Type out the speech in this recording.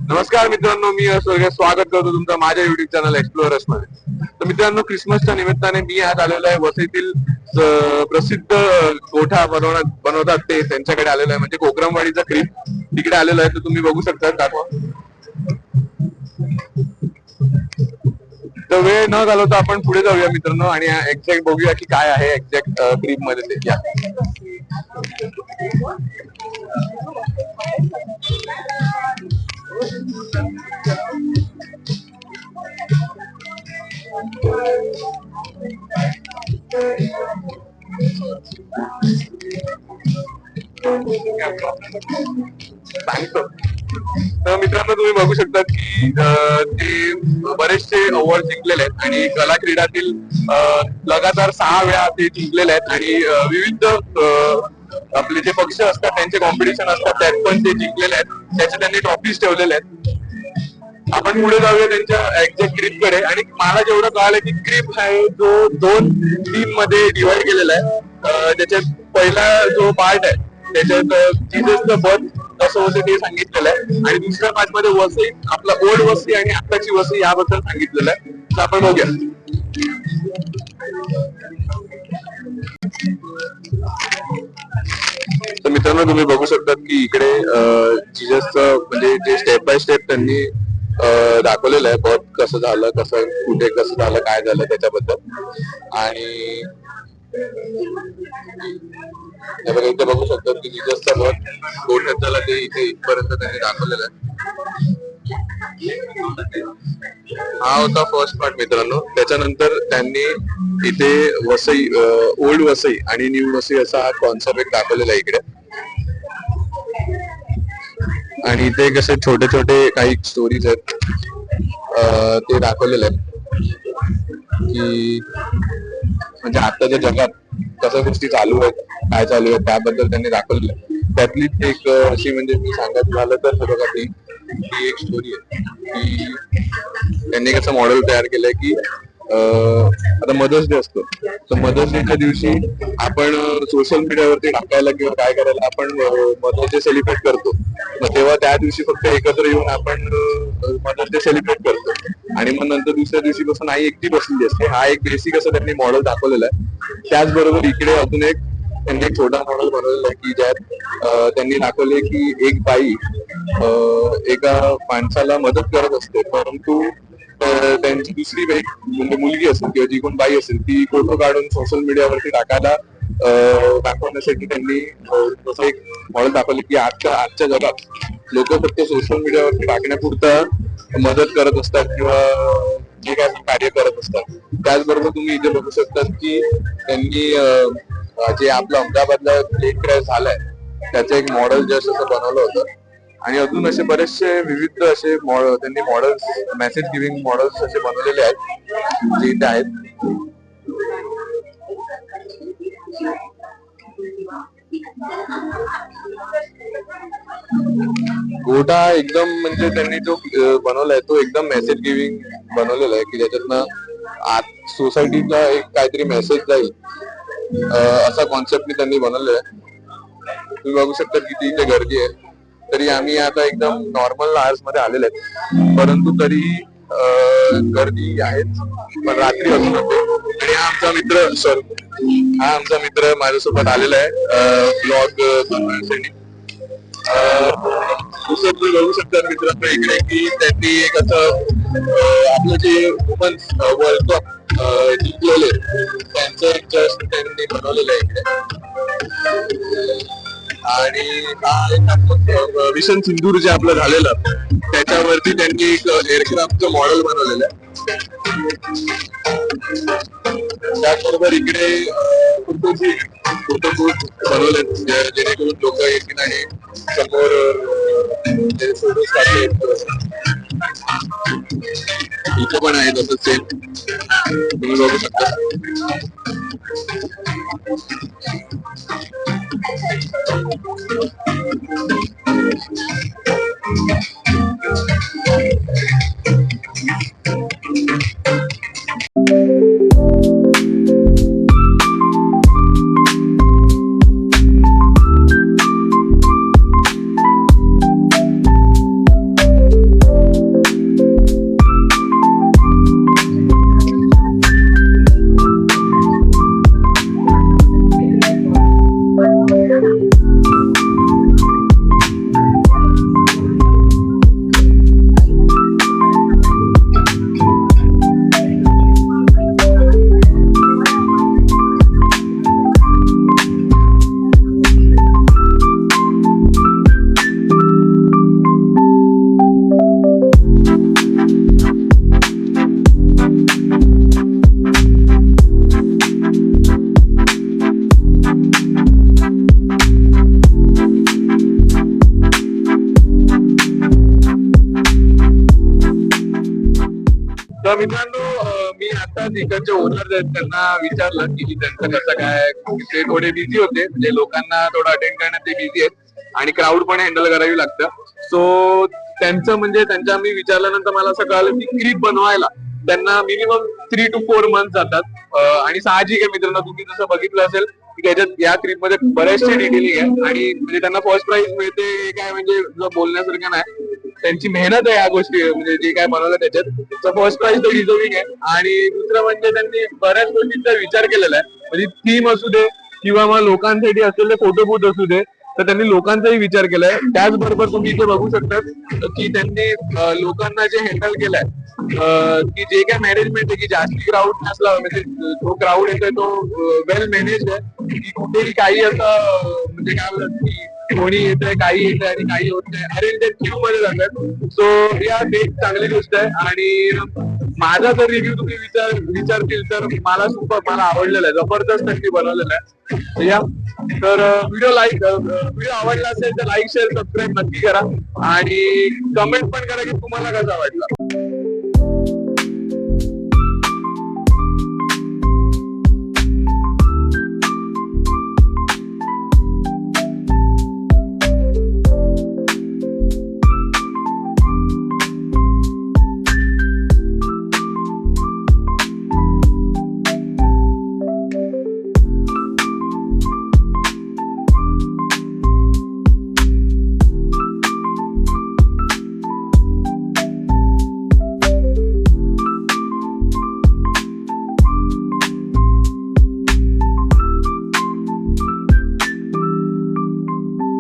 नमस्कार मित्रांनो, मी स्वर्गीय स्वागत करतो तुमचं माझ्या युट्यूब चॅनल एक्सप्लोरर्स मध्ये. तर मित्रांनो, क्रिसमसच्या निमित्ताने मी आज आलेलो आहे वसईतील प्रसिद्ध गोठा बनवतात ते त्यांच्याकडे आलेलो आहे, म्हणजे कोकरमवाडीचा क्रीप तिकडे आलेलो आहे. तर तुम्ही बघू शकता. दाखवा. तर वेळ न घालवता आपण पुढे जाऊया मित्रांनो आणि एक्झॅक्ट बघूया की काय आहे एक्झॅक्ट क्रीप मध्ये ते. तर मित्रांनो, तुम्ही बघू शकता की ते बरेचसे अवॉर्ड जिंकलेले आहेत आणि कला क्रीडातील लगातार 6 वेळा ते जिंकलेले आहेत आणि विविध आपले जे पक्ष असतात त्यांचे कॉम्पिटिशन असतात त्यात पण ते जिंकलेले आहेत. त्याचे त्यांनी ट्रॉफीज ठेवलेले आहेत. आपण पुढे जाऊया त्यांच्या एक्झॅक्ट क्रीप कडे. आणि मला जेवढं कळालं की क्रीप आहे जो 2 टीम मध्ये डिवाइड केलेला आहे. त्याच्यात पहिला जो पार्ट आहे त्याच्यात जीससचं बर्थ कसं होतं ते सांगितलेलं आहे आणि दुसऱ्या पार्ट मध्ये वसई, आपला ओल्ड वसई आणि आत्ताची वसई याबद्दल सांगितलेलं आहे. तर आपण बघूया. तर मित्रांनो, तुम्ही बघू शकता की इकडे जीससचं म्हणजे जे स्टेप बाय स्टेप त्यांनी दाखवलेलं आहे. बर्थ कसं झालं, कसं कुठे कसं झालं, काय झालं त्याच्याबद्दल. आणि इथे बघू शकतात की जीससचा बर्थ गोठ्यात झाला ते इथे इथपर्यंत त्यांनी दाखवलेलं आहे. हा होता फर्स्ट पार्ट मित्रांनो. त्याच्यानंतर त्यांनी इथे वसई, ओल्ड वसई आणि न्यू वसई असा हा कॉन्सेप्ट एक दाखवलेला आहे इकडे. आणि इथे कसे छोटे छोटे काही स्टोरीज आहेत ते दाखवलेले आहेत की म्हणजे आताच्या जगात कशा गोष्टी चालू आहेत, काय चालू आहे त्याबद्दल त्यांनी दाखवलेलं आहे. त्यातली एक अशी म्हणजे मी सांगायचं झालं तर बघा ती एक स्टोरी आहे की त्यांनी कसं मॉडेल तयार केलंय की आता मदर्स डे असतो, तर मदर्स डेच्या दिवशी आपण सोशल मीडियावरती टाकायला किंवा काय करायला आपण मदर्स डे सेलिब्रेट करतो. मग तेव्हा त्या दिवशी फक्त एकत्र येऊन आपण मदर्स डे सेलिब्रेट करतो आणि मग नंतर दुसऱ्या दिवशी पासून आई एकटी बसलेली असते. हा एक बेसिक असं त्यांनी मॉडेल दाखवलेला आहे. त्याचबरोबर इकडे अजून एक त्यांनी एक छोटा मॉडेल बनवलेला आहे की ज्यात त्यांनी दाखवले की एक बाई एका माणसाला मदत करत असते, परंतु त्यांची दुसरी बाई म्हणजे मुलगी असेल किंवा जी कोण बाई असेल ती फोटो काढून सोशल मीडियावरती दाखवण्यासाठी त्यांनी तसं एक मॉडेल दाखवले की आजच्या जगात लोक फक्त सोशल मीडियावरती टाकण्यापुरता मदत करत असतात किंवा जे काय कार्य करत असतात. त्याचबरोबर तुम्ही इथे बघू शकतात की त्यांनी जे आपलं अहमदाबादला प्लेन क्रॅश झालाय त्याचं एक मॉडेल जस्ट असं बनवलं होतं. आणि अजून असे बरेचसे विविध असे त्यांनी मॉडेल्स, मेसेज गिव्हिंग मॉडेल्स असे बनवलेले आहेत जे इथे आहेत. गोठा एकदम म्हणजे त्यांनी जो बनवलाय तो एकदम मेसेज गिव्हिंग बनवलेला आहे की ज्याच्यातनं सोसायटीला एक काहीतरी मेसेज जाईल असा कॉन्सेप्ट त्यांनी बनवलेला आहे. तुम्ही बघू शकता किती इथे गर्दी आहे. तरी आम्ही आता एकदम नॉर्मल आवर्स मध्ये आलेले आहेत, परंतु तरी गर्दी आहेच. पण रात्री अजून होते. आणि हा आमचा मित्र माझ्यासोबत आलेला आहे ब्लॉग बनवण्यासाठी. दुसरं तुम्ही बघू शकता मित्रांनो इकडे की त्यांनी एक असं आपलं जे वुमन्स वर्ल्ड कप जिंकलेले त्यांचं एक जस्ट त्यांनी बनवलेलं आहे इकडे. आणि विशन सिंधूर जे आपलं झालेलं त्याच्यावरती त्यांनी एक एअरक्राफ्टचं मॉडेल बनवलेलं आहे. त्याचबरोबर इकडे फोटोबूथ बनवले जेणेकरून लोक येतील आणि समोर फोटोज काढले. इथं पण आहे तसं सेम तुम्ही बघू शकता. तर मित्रांनो मी आता इकडचे ओनर आहेत त्यांना विचारलं की त्यांचं कसं काय. ते थोडे बिझी होते, म्हणजे लोकांना थोडं अटेंड करण्यात ते बिझी आहेत आणि क्राऊड पण हँडल करावी लागतं. सो त्यांचं म्हणजे त्यांच्या मी विचारल्यानंतर मला असं कळलं की क्लिप बनवायला त्यांना मिनिमम 3 to 4 months जातात. आणि साहजिक आहे मित्रांनो, तुम्ही जसं बघितलं असेल की त्याच्यात या क्लिप मध्ये बरेचसे डिटेलिंग आहे आणि म्हणजे त्यांना फर्स्ट प्राइज मिळते काय म्हणजे बोलण्यासारखं नाही. त्यांची मेहनत आहे या गोष्टी, म्हणजे जे काय बनवलं त्याच्यात फर्स्ट प्राइज तर डिझर्विंग आहे. आणि दुसरं म्हणजे त्यांनी बऱ्याच गोष्टींचा विचार केलेला आहे, म्हणजे थीम असू दे किंवा मग लोकांसाठी असलेले फोटो बूथ असू दे, तर त्यांनी लोकांचाही विचार केलाय. त्याचबरोबर तुम्ही इथे बघू शकता की त्यांनी लोकांना जे हँडल केलंय, की जे काय मॅनेजमेंट आहे की जास्ती क्राऊड नसला, म्हणजे जो क्राऊड येतोय तो वेल मॅनेज आहे, की कुठेही काही असं म्हणजे काय बोलतात की कोणी येतंय काही येतंय आणि काही होत नाही, अरेंज क्यू मध्ये जातात. सो या एक चांगली गोष्ट आहे. आणि माझा जर रिव्ह्यू तुम्ही विचारतील तर मला आवडलेला आहे, जबरदस्त त्यांनी बनवलेला आहे. या तर व्हिडिओ आवडला असेल तर लाईक शेअर सबस्क्राईब नक्की करा आणि कमेंट पण करा की तुम्हाला कसा वाटला.